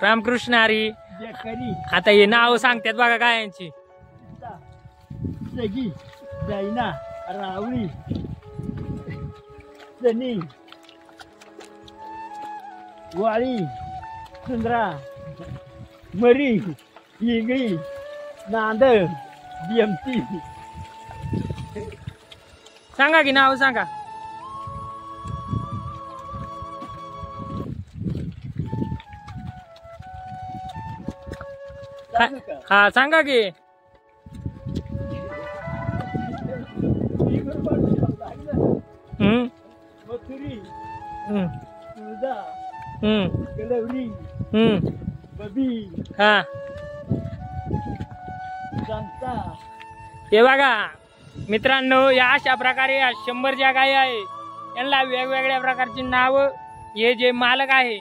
रामकृष्ण हरी. आता हे नाव सांगतात बघा गायांची. सगी, जैना, रावळी, सनी, वाळी, सुंदरा, मरी, येगळी, नांद, बीएमसी. सांगा की नाव सांगा. हा सांगा की. मथुरी, हम्म तुळजा, हम्म गलवली, बबी, हा जांता. हे बघा मित्रांनो, या अशा प्रकारे 100 ज्या गायी आहे यांना वेगवेगळ्या प्रकारची नाव हे जे मालक आहे